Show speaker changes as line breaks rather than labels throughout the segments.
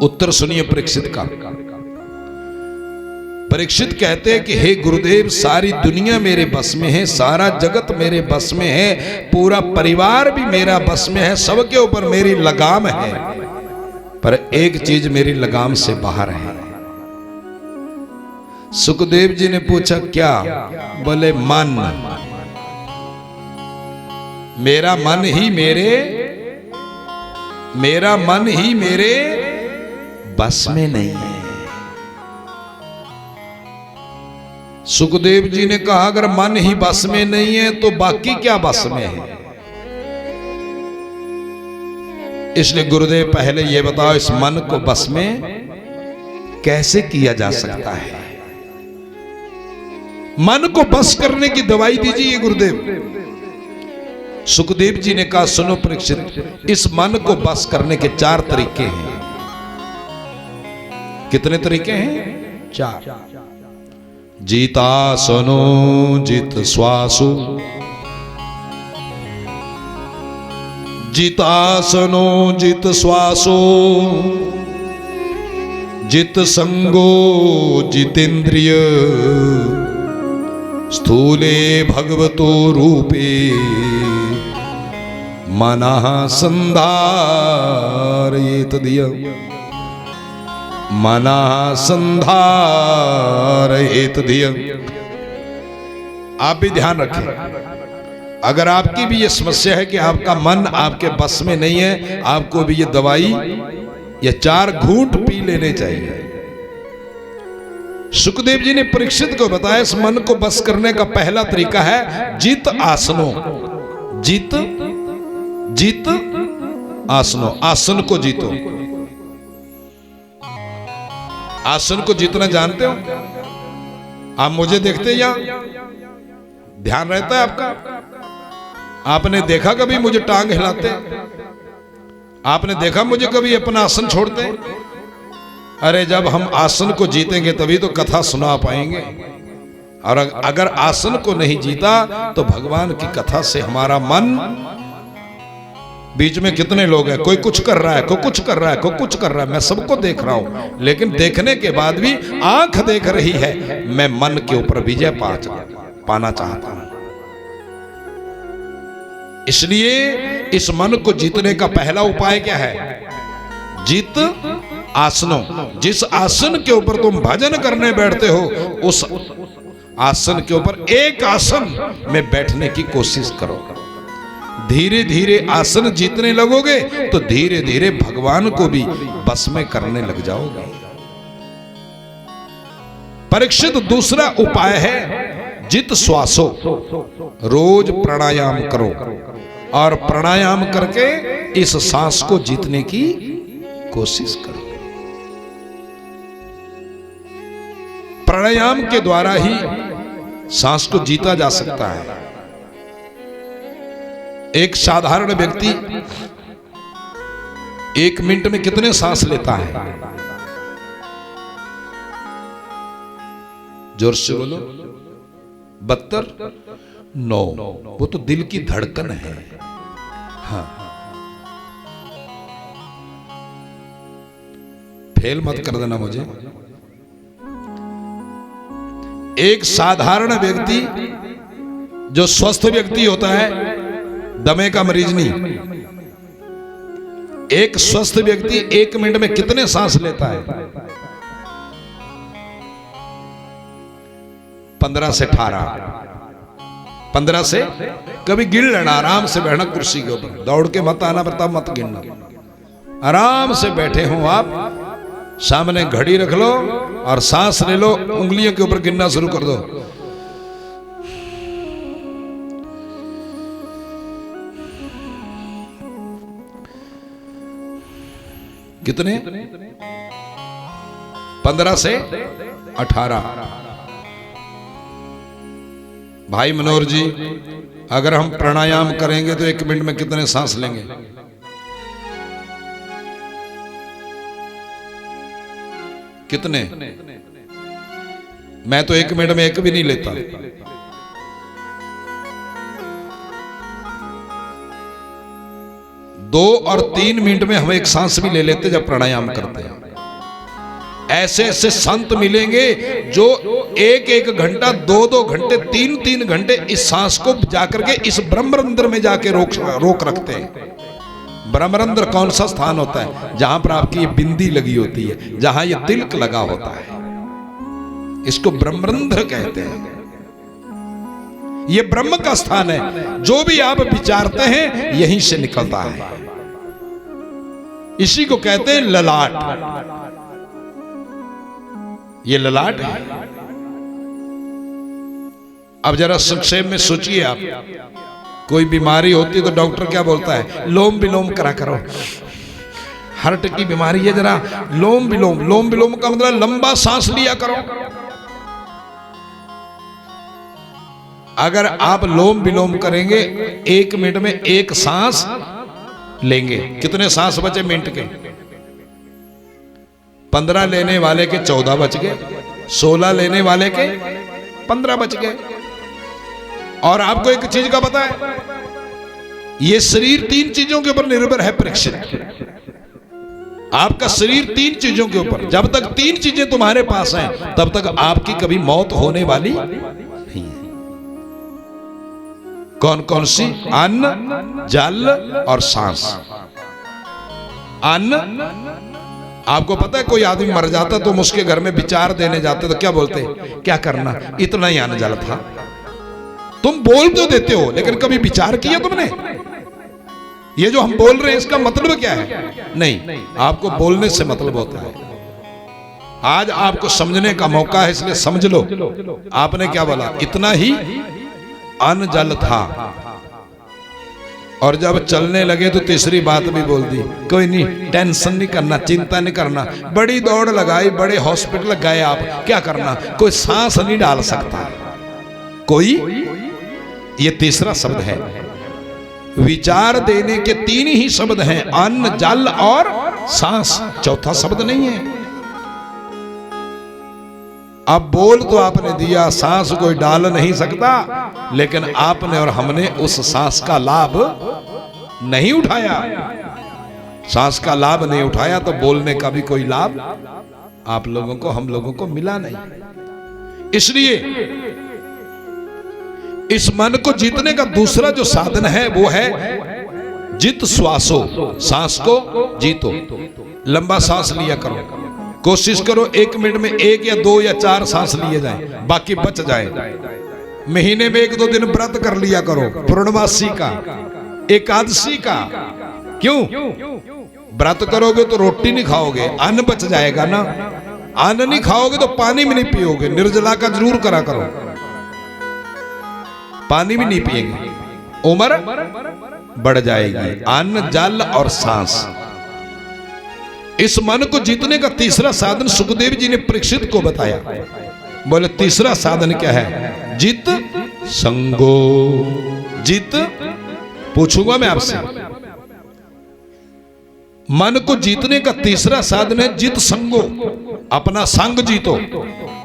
उत्तर सुनिए परीक्षित का। परीक्षित कहते हैं कि हे गुरुदेव, सारी दुनिया मेरे बस में है, सारा जगत मेरे बस में है, पूरा परिवार भी मेरा बस में है, सबके ऊपर मेरी लगाम है, पर एक चीज मेरी लगाम से बाहर है। सुखदेव जी ने पूछा क्या? बोले मन। मेरा मन ही मेरे बस में नहीं है। सुखदेव जी ने कहा अगर मन ही बस में नहीं है तो बाकी क्या बस में है? इसलिए गुरुदेव पहले ये बताओ, इस मन को बस में कैसे किया जा सकता है? मन को बस करने की दवाई दीजिए गुरुदेव। सुखदेव जी ने कहा सुनो परीक्षित, इस मन को बस करने के 4 तरीके हैं। कितने तरीके हैं? 4। जितासनो जित श्वासो, जितासनो जित श्वासो, जित संगो जितेंद्रिय, स्थूले भगवतो रूपे मनः संधारयेत धियः, मनः संधारयेत धियः। आप भी ध्यान रखें, अगर आपकी भी ये समस्या है कि आपका मन आपके बस में नहीं है, आपको भी ये दवाई ये 4 घूंट पी लेने चाहिए। सुखदेव जी ने परीक्षित को बताया इस मन को बस करने का पहला तरीका है जित आसनो। जित आसनो, आसन को जीतो। आसन को जीतना जानते हो? आप मुझे देखते या ध्यान रहता है आपका? आपने देखा कभी मुझे टांग हिलाते? आपने देखा मुझे कभी अपना आसन छोड़ते? अरे जब हम आसन को जीतेंगे तभी तो कथा सुना पाएंगे, और अगर आसन को नहीं जीता तो भगवान की कथा से हमारा मन, बीच में कितने लोग हैं, कोई कुछ कर रहा है, कोई कुछ कर रहा है, कोई कुछ कर रहा है, मैं सबको देख रहा हूं, लेकिन देखने के बाद भी आंख देख रही है, मैं मन के ऊपर विजय पाना चाहता हूं। इसलिए इस मन को जीतने का पहला उपाय क्या है? जित आसनों। जिस आसन के ऊपर तुम भजन करने बैठते हो उस आसन के ऊपर एक आसन में बैठने की कोशिश करो। धीरे धीरे आसन जीतने लगोगे तो धीरे धीरे भगवान को भी बस में करने लग जाओगे। परीक्षित दूसरा उपाय है जित श्वासो। रोज प्राणायाम करो और प्राणायाम करके इस सांस को जीतने की कोशिश करो। प्राणायाम के द्वारा ही सांस को जीता जा सकता है। एक साधारण व्यक्ति 1 मिनट में कितने सांस लेता है? जोर से बोलो। 72, 9। वो तो दिल की धड़कन है। हाँ, फेल मत कर देना मुझे। एक साधारण व्यक्ति जो स्वस्थ व्यक्ति होता है, दमे का मरीज नहीं, एक स्वस्थ व्यक्ति 1 मिनट में कितने सांस लेता है? 15 से 18। 15 से, कभी गिन लेना, आराम से बैठना कुर्सी के ऊपर, दौड़ के मत आना, पर तब मत गिनना। आराम से बैठे हो आप, सामने घड़ी रख लो और सांस ले लो, उंगलियों के ऊपर गिनना शुरू कर दो। कितने? 15 से 18। भाई मनोहर जी, अगर हम प्राणायाम करेंगे तो 1 मिनट में कितने सांस लेंगे? कितने? मैं तो 1 मिनट में 1 भी नहीं लेता। 2 और 3 मिनट में हम एक सांस भी ले लेते जब प्राणायाम करते हैं। ऐसे ऐसे संत मिलेंगे जो एक एक घंटा, दो दो घंटे, तीन तीन घंटे इस सांस को जाकर के इस ब्रह्मरंध्र में जाके रोक रखते हैं। ब्रह्मरंध्र कौन सा स्थान होता है? जहां पर आपकी ये बिंदी लगी होती है, जहां ये तिलक लगा होता है, इसको ब्रह्मरंध्र कहते हैं। ये ब्रह्म का स्थान है। जो भी आप विचारते हैं यहीं से निकलता है। इसी को कहते हैं ललाट। ये ललाट है। अब जरा संक्षेप में सोचिए आप, कोई बीमारी होती है तो डॉक्टर क्या बोलता है? लोम विलोम करा करो। हार्ट की बीमारी है, जरा लोम विलोम। लोम विलोम का मतलब लंबा सांस लिया करो। अगर आप लोम विलोम करेंगे, 1 मिनट में 1 सांस लेंगे, कितने सांस बचे मिनट के? 15 लेने वाले के 14 बच गए, 16 लेने वाले के 15 बच गए। और आपको एक चीज का पता है, ये शरीर 3 चीजों के ऊपर निर्भर है परीक्षित। आपका शरीर 3 चीजों के ऊपर, जब तक 3 चीजें तुम्हारे पास हैं तब तक आपकी कभी मौत होने वाली नहीं है। कौन कौन सी? अन्न, जल और सांस। अन्न, आपको पता है कोई आदमी मर जाता तो उसके घर में विचार देने जाते तो क्या बोलते? क्या करना, इतना ही अन्न जल था। तुम बोल तो देते हो, लेकिन कभी विचार किया तुमने? ये जो हम बोल रहे हैं इसका मतलब क्या है? नहीं, आपको बोलने से मतलब होता है। आज आपको समझने का मौका है, इसलिए समझ लो। आपने क्या बोला? इतना ही अन्न जल था। और जब चलने लगे तो तीसरी बात भी बोल दी, कोई नहीं, टेंशन नहीं करना, चिंता नहीं करना। बड़ी दौड़ लगाई, बड़े हॉस्पिटल गए, आप क्या करना, कोई सांस नहीं डाल सकता कोई। ये तीसरा शब्द है। विचार देने के 3 ही शब्द हैं, अन्न, जल और सांस। चौथा शब्द नहीं है। अब बोल तो आपने दिया, सांस कोई डाल नहीं सकता, लेकिन आपने और हमने उस सांस का लाभ नहीं उठाया। सांस का लाभ नहीं उठाया तो बोलने का भी कोई लाभ आप लोगों को, हम लोगों को मिला नहीं। इसलिए इस मन को जीतने का दूसरा जो साधन है वो है जित श्वासो। सांस को जीतो, लंबा सांस लिया करो। कोशिश करो 1 मिनट में 1 या 2 या 4 सांस लिए जाए, बाकी बच जाए। महीने में 1-2 दिन व्रत कर लिया करो, पूर्णमासी का, एकादशी का। क्यों? व्रत करोगे तो रोटी नहीं खाओगे, अन्न बच जाएगा ना। अन्न नहीं खाओगे तो पानी भी नहीं पियोगे। निर्जला का जरूर करा करो, पानी भी नहीं पिएंगे, उम्र बढ़ जाएगी। अन्न, जल और सांस। इस मन को जीतने का तीसरा साधन सुखदेव जी ने परीक्षित को बताया। बोले तीसरा साधन क्या है? जित संगो। जित, पूछूंगा मैं आपसे, मन को जीतने का तीसरा साधन है जित संगो। अपना संग जीतो।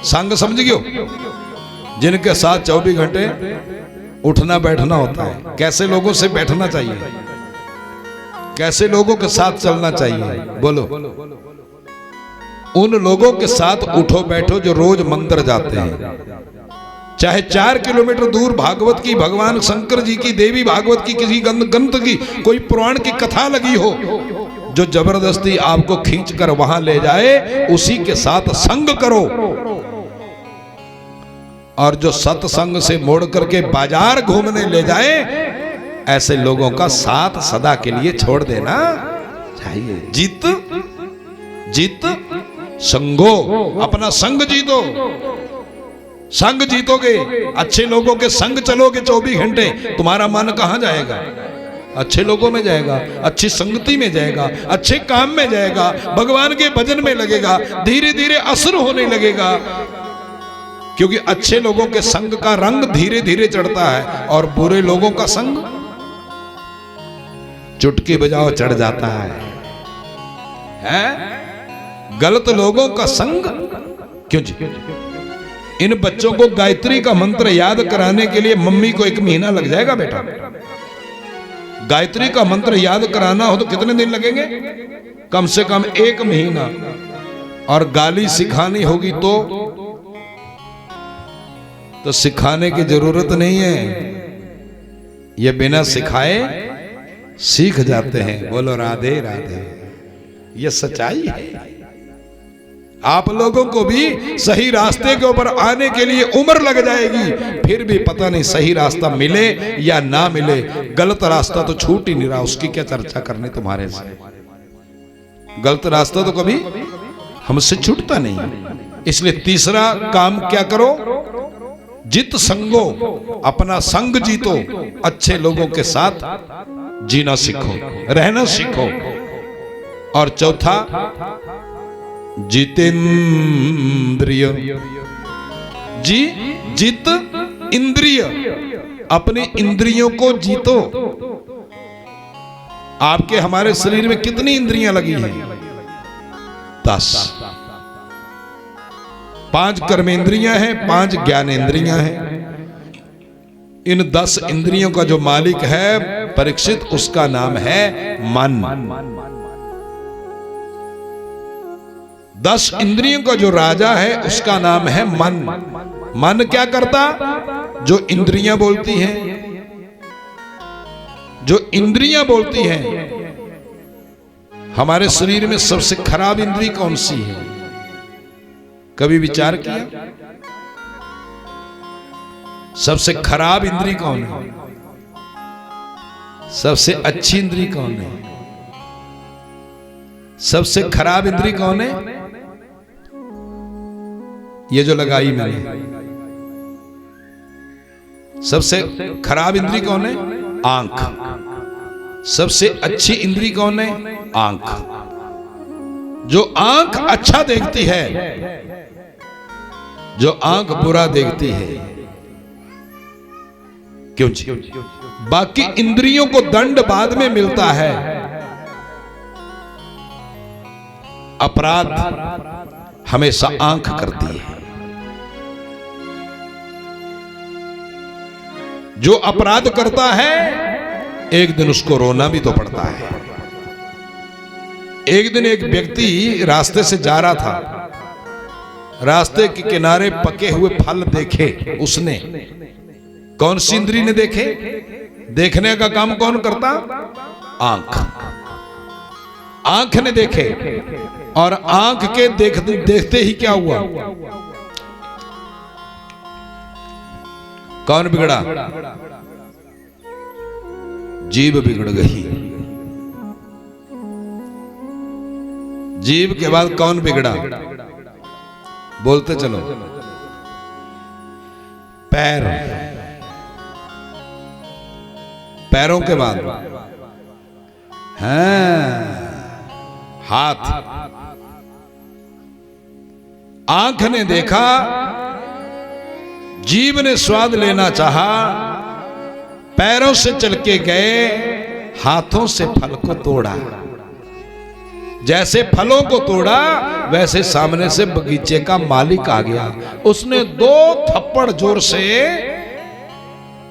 संग समझ गयो? जिनके साथ 24 घंटे उठना बैठना होता है। कैसे लोगों से बैठना चाहिए, कैसे लोगों के साथ चलना चाहिए? बोलो। उन लोगों के साथ उठो बैठो जो रोज मंदिर जाते हैं। चाहे 4 किलोमीटर दूर भागवत की, भगवान शंकर जी की, देवी भागवत की, किसी ग्रंथ की, कोई पुराण की कथा लगी हो, जो जबरदस्ती आपको खींच कर वहां ले जाए, उसी के साथ संग करो। और जो सत्संग से मोड़ करके बाजार घूमने ले जाए, ऐसे लोगों का साथ सदा के लिए छोड़ देना चाहिए। जित, जित संगो। अपना संग जीतो। संग जीतोगे, अच्छे लोगों के संग चलोगे 24 घंटे, तुम्हारा मन कहां जाएगा? अच्छे लोगों में जाएगा, अच्छी संगति में जाएगा, अच्छे काम में जाएगा, भगवान के भजन में लगेगा, धीरे धीरे असर होने लगेगा। क्योंकि अच्छे लोगों के संग का रंग धीरे धीरे चढ़ता है, और बुरे लोगों का संग चुटकी बजाओ चढ़ जाता है? गलत लोगों का संग क्यों जी? इन बच्चों को गायत्री का मंत्र याद कराने के लिए मम्मी को 1 महीना लग जाएगा बेटा। गायत्री का मंत्र याद कराना हो तो कितने दिन लगेंगे? कम से कम 1 महीना। और गाली सिखानी होगी तो सिखाने की जरूरत नहीं है, ये बिना सिखाए सीख जाते हैं। बोलो राधे राधे। ये सच्चाई है। आप लोगों को भी सही रास्ते के ऊपर आने के लिए उम्र लग जाएगी, फिर भी पता नहीं सही रास्ता मिले या ना मिले। गलत रास्ता तो छूट ही नहीं रहा, उसकी क्या चर्चा करनी तुम्हारे से। गलत रास्ता तो कभी हमसे छूटता नहीं। इसलिए तीसरा काम क्या करो, जित संगो, अपना संग जीतो, अच्छे लोगों के साथ जीना सीखो, रहना सीखो। और चौथा जितेंद्रिय, जित इंद्रिय, अपनी इंद्रियों को जीतो। आपके हमारे शरीर में कितनी इंद्रियां लगी हैं? 10। 5 कर्मेंद्रियां हैं, 5 ज्ञानेंद्रियां हैं। इन 10 इंद्रियों का जो मालिक है परीक्षित, उसका नाम है मन। 10 इंद्रियों का जो राजा है उसका नाम है मन। मन क्या करता? जो इंद्रियां बोलती हैं, जो इंद्रियां बोलती हैं। हमारे शरीर में सबसे खराब इंद्री कौन सी है? कभी विचार किया? सबसे खराब इंद्री कौन है? सबसे अच्छी इंद्री कौन है? सबसे खराब इंद्री कौन है? ये जो लगाई मैंने, सबसे खराब इंद्री कौन है? आंख। सबसे अच्छी इंद्री कौन है? आंख। जो आंख अच्छा देखती है, जो आंख बुरा देखती है। क्यों जी? बाकी इंद्रियों को दंड बाद में मिलता है। अपराध हमेशा आंख करती है। जो अपराध करता है एक दिन उसको रोना भी तो पड़ता है। एक दिन एक व्यक्ति रास्ते से जा रहा था, रास्ते के किनारे पके हुए फल देखे उसने। कौन सी इंद्री ने देखे? देखने का काम कौन करता? आंख। आंख ने देखे, और आंख के देखते ही क्या हुआ? कौन बिगड़ा? जीभ बिगड़ गई। जीभ के बाद कौन बिगड़ा? बोलते चलो। पैर। पैरों के बाद हाथ। आंख ने देखा, जीभ ने स्वाद लेना चाहा, पैरों से चल के गए, हाथों से फल को तोड़ा। जैसे फलों को तोड़ा वैसे सामने से बगीचे का मालिक आ गया। उसने 2 थप्पड़ जोर से,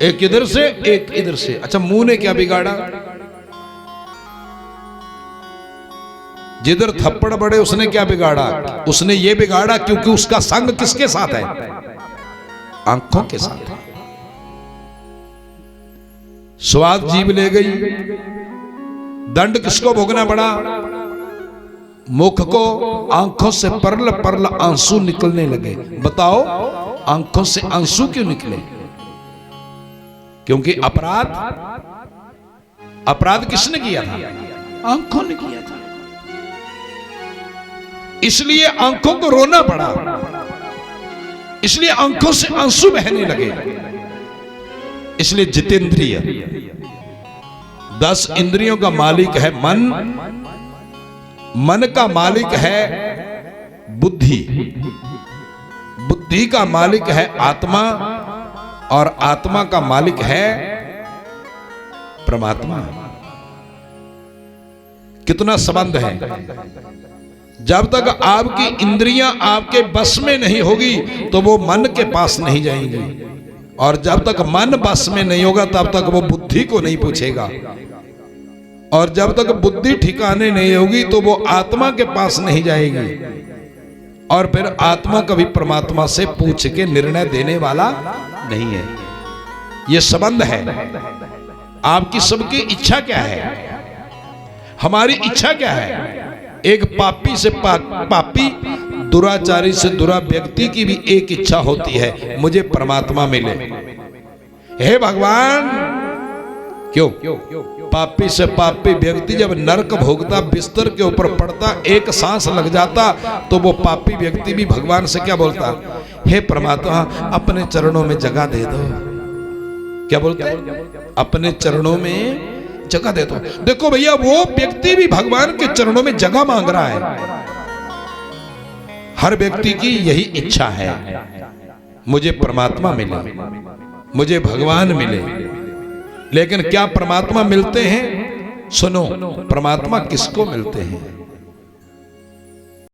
एक इधर से एक इधर से। अच्छा, मुंह ने क्या बिगाड़ा? जिधर थप्पड़ बड़े उसने क्या बिगाड़ा? उसने ये बिगाड़ा क्योंकि उसका संग किसके साथ है? आंखों के साथ। स्वाद जीभ ले गई, दंड किसको भोगना पड़ा? मुख को। आंखों से परल परल आंसू निकलने लगे। बताओ, आंखों से आंसू क्यों निकले? क्योंकि अपराध किसने किया था? आंखों ने किया था। इसलिए आंखों को रोना पड़ा, इसलिए आंखों से आंसू बहने लगे। इसलिए जितेंद्रिय, 10 इंद्रियों का मालिक है मन। मन का मालिक है बुद्धि। बुद्धि का मालिक है आत्मा, और आत्मा का मालिक है परमात्मा। कितना संबंध है? जब तक आपकी इंद्रियां आपके बस में नहीं होगी तो वो मन के पास नहीं जाएंगी, और जब तक मन बस में नहीं होगा तब तक वो बुद्धि को नहीं पूछेगा, और जब तक बुद्धि ठिकाने नहीं होगी तो वो आत्मा के पास नहीं जाएगी। और फिर आत्मा कभी परमात्मा से पूछ के निर्णय देने वाला नहीं है। ये संबंध है। आपकी सबकी इच्छा क्या है? हमारी इच्छा क्या है? एक पापी से पापी, दुराचारी से दुरा व्यक्ति की भी एक इच्छा होती है, मुझे परमात्मा मिले। हे भगवान, क्यों? पापी से पापी व्यक्ति जब नरक भोगता, बिस्तर के ऊपर पड़ता, एक सांस लग जाता, तो वो पापी व्यक्ति भी भगवान से क्या बोलता? हे परमात्मा, अपने चरणों में जगह दे दो। क्या बोलता है? अपने चरणों में जगह दे दो। देखो भैया, वो व्यक्ति भी भगवान के चरणों में जगह मांग रहा है। हर व्यक्ति की यही इच्छा है, मुझे परमात्मा मिले, मुझे भगवान मिले। लेकिन क्या परमात्मा मिलते हैं? सुनो, परमात्मा किसको मिलते हैं?